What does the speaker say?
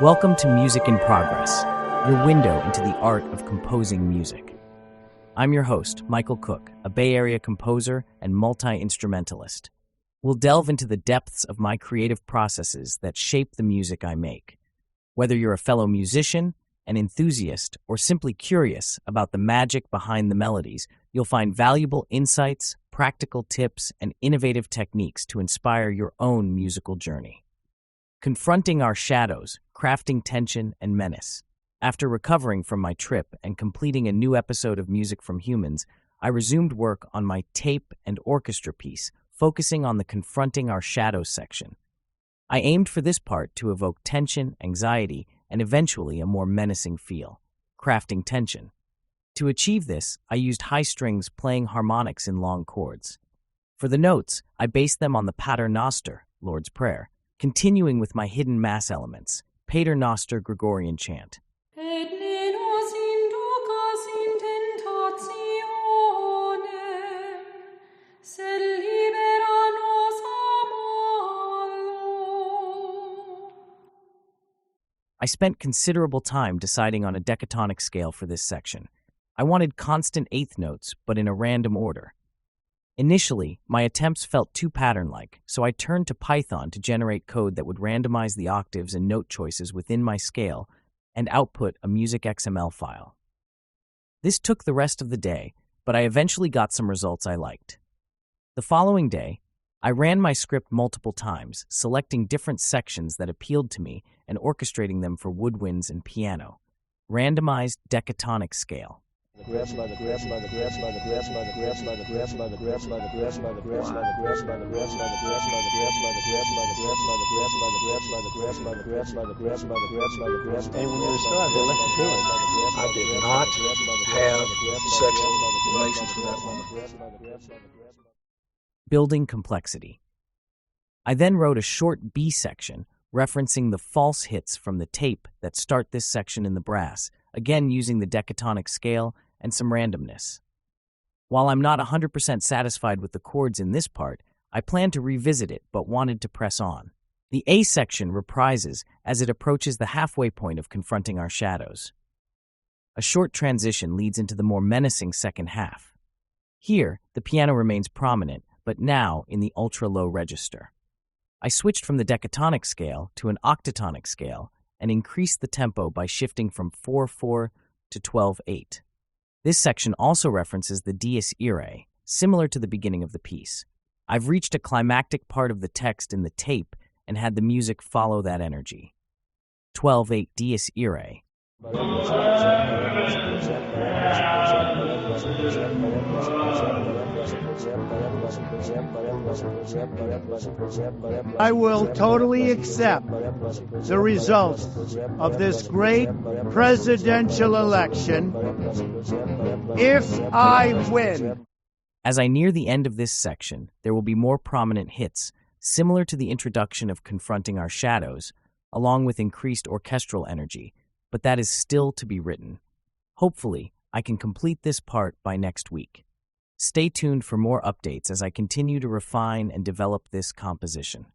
Welcome to Music in Progress, your window into the art of composing music. I'm your host, Michael Cook, a Bay Area composer and multi-instrumentalist. We'll delve into the depths of my creative processes that shape the music I make. Whether you're a fellow musician, an enthusiast, or simply curious about the magic behind the melodies, you'll find valuable insights, practical tips, and innovative techniques to inspire your own musical journey. Confronting Our Shadows, Crafting Tension and Menace. After recovering from my trip and completing a new episode of Music from Humans, I resumed work on my tape and orchestra piece, focusing on the Confronting Our Shadows section. I aimed for this part to evoke tension, anxiety, and eventually a more menacing feel, crafting tension. To achieve this, I used high strings playing harmonics in long chords. For the notes, I based them on the Pater Noster, Lord's Prayer, continuing with my hidden mass elements, Pater Noster Gregorian chant. Et ne nos inducas in tentationem, sed libera nos a malo. I spent considerable time deciding on a decatonic scale for this section. I wanted constant eighth notes, but in a random order. Initially, my attempts felt too pattern-like, so I turned to Python to generate code that would randomize the octaves and note choices within my scale and output a music XML file. This took the rest of the day, but I eventually got some results I liked. The following day, I ran my script multiple times, selecting different sections that appealed to me and orchestrating them for woodwinds and piano. Randomized decatonic scale. Building complexity. I then wrote a short B section referencing the false hits from the tape that start this section in the brass, again using the decatonic scale and some randomness. While I'm not 100% satisfied with the chords in this part, I plan to revisit it but wanted to press on. The A section reprises as it approaches the halfway point of Confronting Our Shadows. A short transition leads into the more menacing second half. Here, the piano remains prominent, but now in the ultra-low register. I switched from the decatonic scale to an octatonic scale and increased the tempo by shifting from 4/4 to 12/8. This section also references the dies irae, similar to the beginning of the piece. I've reached a climactic part of the text in the tape and had the music follow that energy. 12/8 dies irae. I will totally accept the results of this great presidential election if I win. As I near the end of this section, there will be more prominent hits, similar to the introduction of Confronting Our Shadows, along with increased orchestral energy, but that is still to be written. Hopefully, I can complete this part by next week. Stay tuned for more updates as I continue to refine and develop this composition.